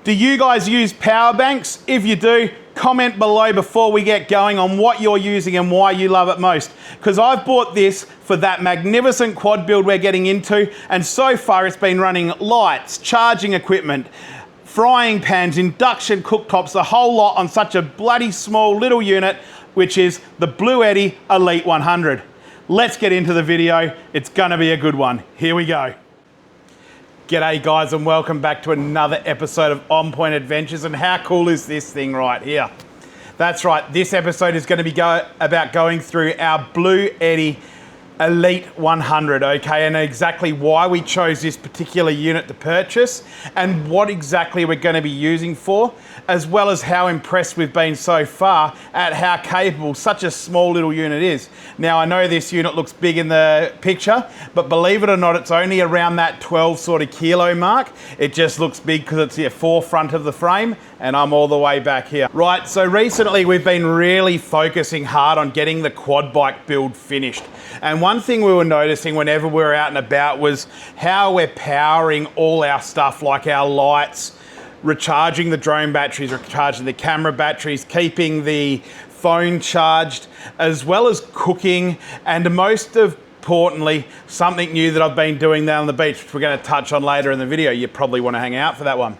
Do you guys use power banks? If you do, comment below before we get going on what you're using and why you love it most. Because I've bought this for that magnificent quad build we're getting into, and so far it's been running lights, charging equipment, frying pans, induction cooktops, the whole lot on such a bloody small little unit, which is the BLUETTI Elite 100. Let's get into the video. It's gonna be a good one. Here we go. G'day guys, and welcome back to another episode of On Point Adventures. And how cool is this thing right here? That's right, this episode is going to be about going through our BLUETTI Elite 100, okay, and exactly why we chose this particular unit to purchase and what exactly we're going to be using for, as well as how impressed we've been so far at how capable such a small little unit is. Now, I know this unit looks big in the picture, but believe it or not, it's only around that 12 sort of kilo mark. It just looks big because it's the forefront of the frame and I'm all the way back here. Right, so recently we've been really focusing hard on getting the quad bike build finished. And one thing we were noticing whenever we were out and about was how we're powering all our stuff, like our lights, recharging the drone batteries, recharging the camera batteries, keeping the phone charged, as well as cooking, and most importantly, something new that I've been doing down on the beach, which we're going to touch on later in the video. You probably want to hang out for that one.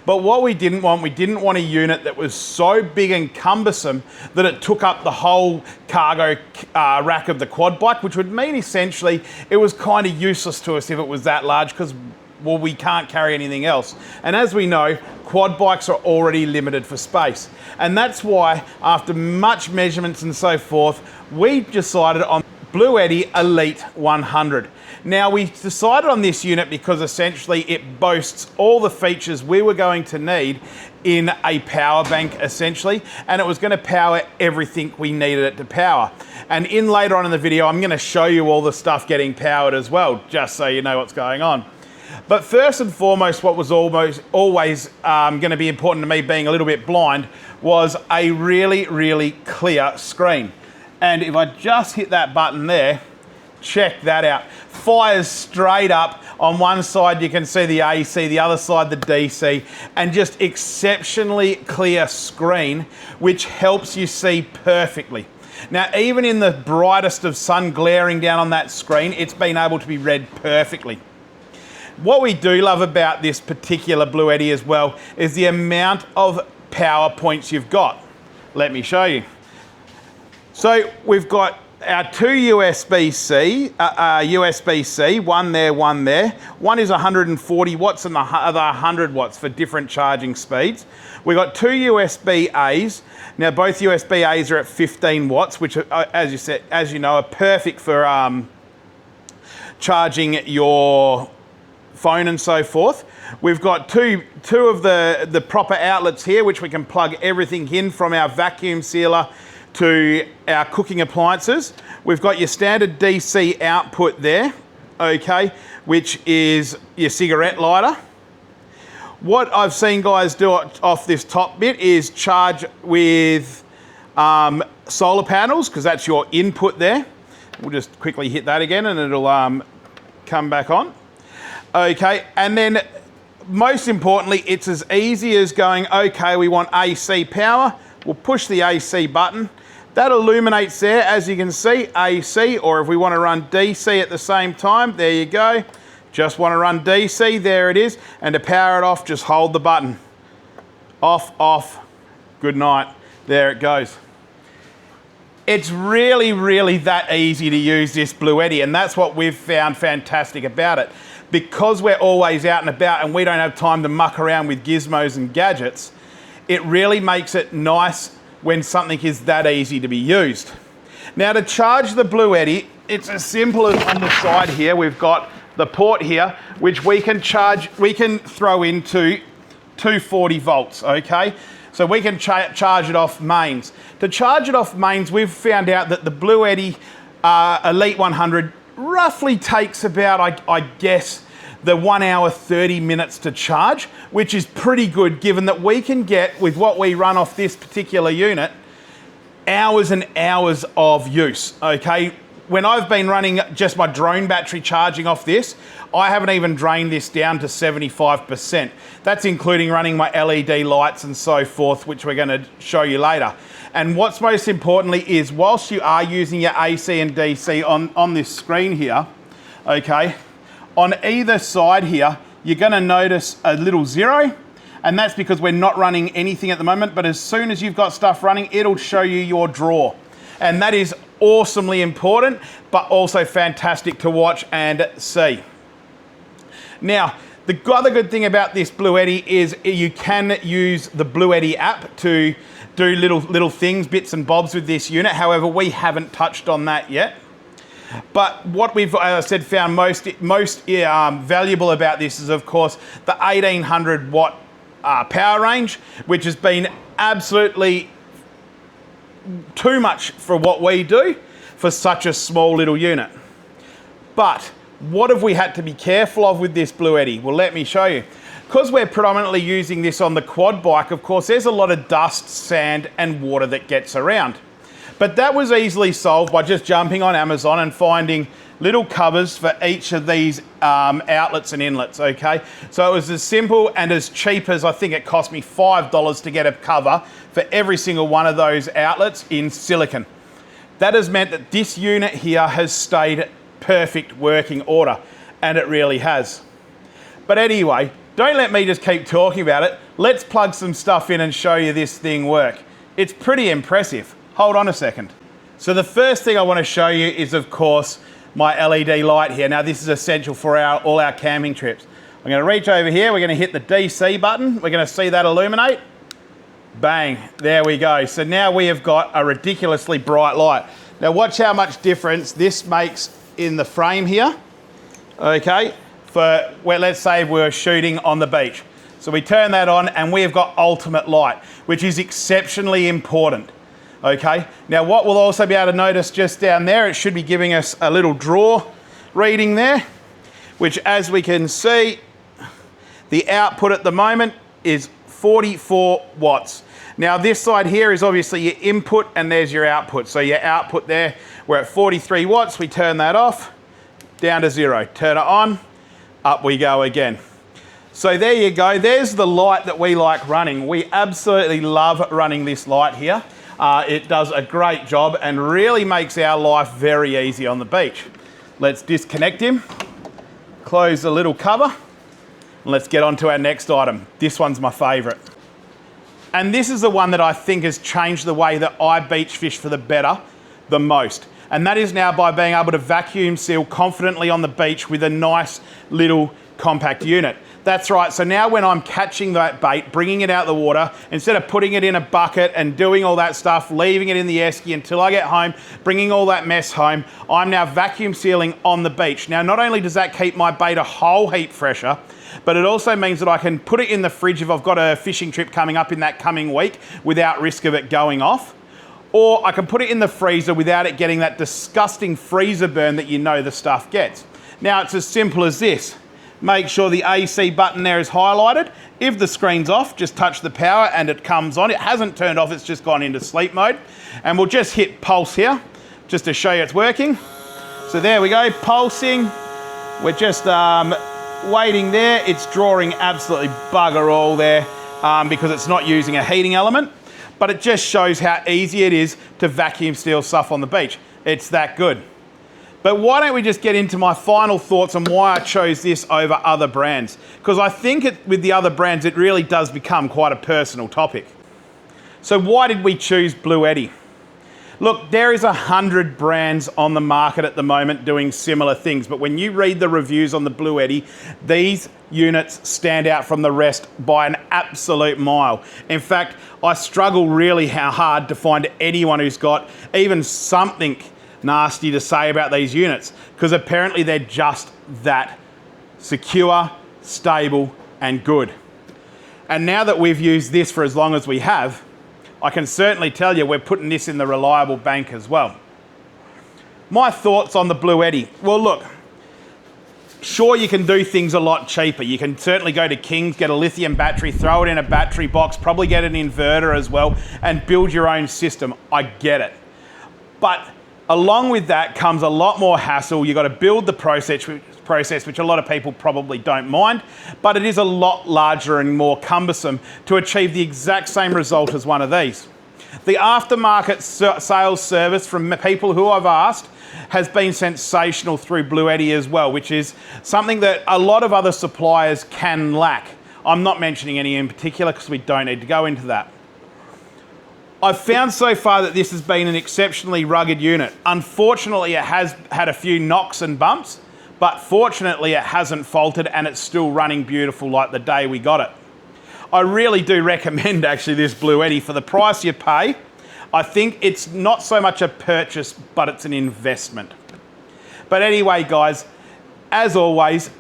But what we didn't want a unit that was so big and cumbersome that it took up the whole cargo rack of the quad bike, which would mean essentially it was kind of useless to us if it was that large because, well, we can't carry anything else. And as we know, quad bikes are already limited for space. And that's why, after much measurements and so forth, we decided on BLUETTI Elite 100. Now, we decided on this unit because essentially it boasts all the features we were going to need in a power bank, essentially, and it was going to power everything we needed it to power. And later on in the video, I'm going to show you all the stuff getting powered as well, just so you know what's going on. But first and foremost, what was always going to be important to me, being a little bit blind, was a really, really clear screen. And if I just hit that button there, check that out. Fires straight up. On one side you can see the AC, the other side the DC, and just exceptionally clear screen, which helps you see perfectly. Now, even in the brightest of sun glaring down on that screen, it's been able to be read perfectly. What we do love about this particular BLUETTI as well is the amount of power points you've got. Let me show you. So we've got our two USB-C, one there, one there. One is 140 watts and the other 100 watts for different charging speeds. We've got two USB-As. Now, both USB-As are at 15 watts, which, as you know, are perfect for charging your phone and so forth. We've got two of the proper outlets here, which we can plug everything in, from our vacuum sealer to our cooking appliances. We've got your standard DC output there, okay, which is your cigarette lighter. What I've seen guys do off this top bit is charge with solar panels, because that's your input there. We'll just quickly hit that again and it'll come back on. Okay, and then most importantly, it's as easy as going, okay, we want AC power. We'll push the AC button. That illuminates there, as you can see, AC, or if we want to run DC at the same time, there you go. Just want to run DC, there it is. And to power it off, just hold the button. Off, off, good night. There it goes. It's really, really that easy to use this BLUETTI, and that's what we've found fantastic about it. Because we're always out and about and we don't have time to muck around with gizmos and gadgets, it really makes it nice when something is that easy to be used. Now, to charge the BLUETTI, it's as simple as on the side here, we've got the port here, which we can throw into 240 volts, okay? So we can charge it off mains. To charge it off mains, we've found out that the BLUETTI Elite 100 roughly takes about, I guess, the 1 hour 30 minutes to charge, which is pretty good given that we can get, with what we run off this particular unit, hours and hours of use, okay? when I've been running just my drone battery charging off this, I haven't even drained this down to 75%. That's including running my LED lights and so forth, which we're going to show you later. And what's most importantly is, whilst you are using your AC and DC on this screen here, okay, on either side here, you're going to notice a little 0, and that's because we're not running anything at the moment, but as soon as you've got stuff running, it'll show you your draw. And that is awesomely important, but also fantastic to watch and see. Now, the other good thing about this BLUETTI is you can use the BLUETTI app to do little things, bits and bobs with this unit. However, we haven't touched on that yet. But what we've, as I said, found most valuable about this is, of course, the 1800 watt power range, which has been absolutely too much for what we do for such a small little unit. But what have we had to be careful of with this BLUETTI? Well, let me show you. Because we're predominantly using this on the quad bike, of course, there's a lot of dust, sand, and water that gets around. But that was easily solved by just jumping on Amazon and finding little covers for each of these outlets and inlets, okay? So it was as simple and as cheap as, I think it cost me $5 to get a cover for every single one of those outlets in silicon. That has meant that this unit here has stayed perfect working order, and it really has. But anyway, don't let me just keep talking about it. Let's plug some stuff in and show you this thing work. It's pretty impressive. Hold on a second. So the first thing I want to show you is, of course, my LED light here. Now, this is essential for all our camping trips. I'm going to reach over here. We're going to hit the DC button. We're going to see that illuminate. Bang, there we go. So now we have got a ridiculously bright light. Now watch how much difference this makes in the frame here, okay, for, well, let's say we're shooting on the beach. So we turn that on and we have got ultimate light, which is exceptionally important. Okay, now what we'll also be able to notice just down there, it should be giving us a little draw reading there, which, as we can see, the output at the moment is 44 watts. Now this side here is obviously your input and there's your output. So your output there, we're at 43 watts, we turn that off, down to 0, turn it on, up we go again. So there you go, there's the light that we like running. We absolutely love running this light here. It does a great job and really makes our life very easy on the beach. Let's disconnect him, close the little cover, and let's get on to our next item. This one's my favorite. And this is the one that I think has changed the way that I beach fish for the better the most. And that is now by being able to vacuum seal confidently on the beach with a nice little compact unit. That's right, so now when I'm catching that bait, bringing it out of the water, instead of putting it in a bucket and doing all that stuff, leaving it in the esky until I get home, bringing all that mess home, I'm now vacuum sealing on the beach. Now, not only does that keep my bait a whole heap fresher, but it also means that I can put it in the fridge if I've got a fishing trip coming up in that coming week without risk of it going off. Or I can put it in the freezer without it getting that disgusting freezer burn that you know the stuff gets. Now, it's as simple as this. Make sure the AC button there is highlighted. If the screen's off, just touch the power and it comes on. It hasn't turned off, it's just gone into sleep mode. And we'll just hit pulse here, just to show you it's working. So there we go, pulsing. We're just waiting there. It's drawing absolutely bugger all there because it's not using a heating element. But it just shows how easy it is to vacuum seal stuff on the beach. It's that good. But why don't we just get into my final thoughts on why I chose this over other brands? Because I think with the other brands, it really does become quite a personal topic. So why did we choose BLUETTI? Look, there is 100 brands on the market at the moment doing similar things, but when you read the reviews on the BLUETTI, these units stand out from the rest by an absolute mile. In fact, I struggle really hard to find anyone who's got even something nasty to say about these units, because apparently they're just that secure, stable, and good. And now that we've used this for as long as we have, I can certainly tell you we're putting this in the reliable bank as well. My thoughts on the BLUETTI. Well, look, sure, you can do things a lot cheaper. You can certainly go to King's, get a lithium battery, throw it in a battery box, probably get an inverter as well, and build your own system. I get it. But Along with that comes a lot more hassle. You've got to build the process, which a lot of people probably don't mind, but it is a lot larger and more cumbersome to achieve the exact same result as one of these. The aftermarket sales service from people who I've asked has been sensational through BLUETTI as well, which is something that a lot of other suppliers can lack. I'm not mentioning any in particular because we don't need to go into that. I've found so far that this has been an exceptionally rugged unit. Unfortunately, it has had a few knocks and bumps, but fortunately it hasn't faltered and it's still running beautiful like the day we got it. I really do recommend actually this BLUETTI for the price you pay. I think it's not so much a purchase, but it's an investment. But anyway, guys, as always,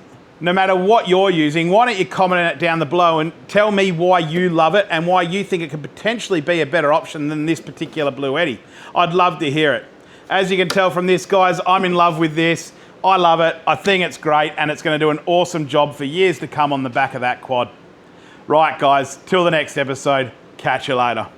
no matter what you're using, why don't you comment it down below and tell me why you love it and why you think it could potentially be a better option than this particular BLUETTI. I'd love to hear it. As you can tell from this, guys, I'm in love with this. I love it. I think it's great and it's going to do an awesome job for years to come on the back of that quad. Right, guys, till the next episode, catch you later.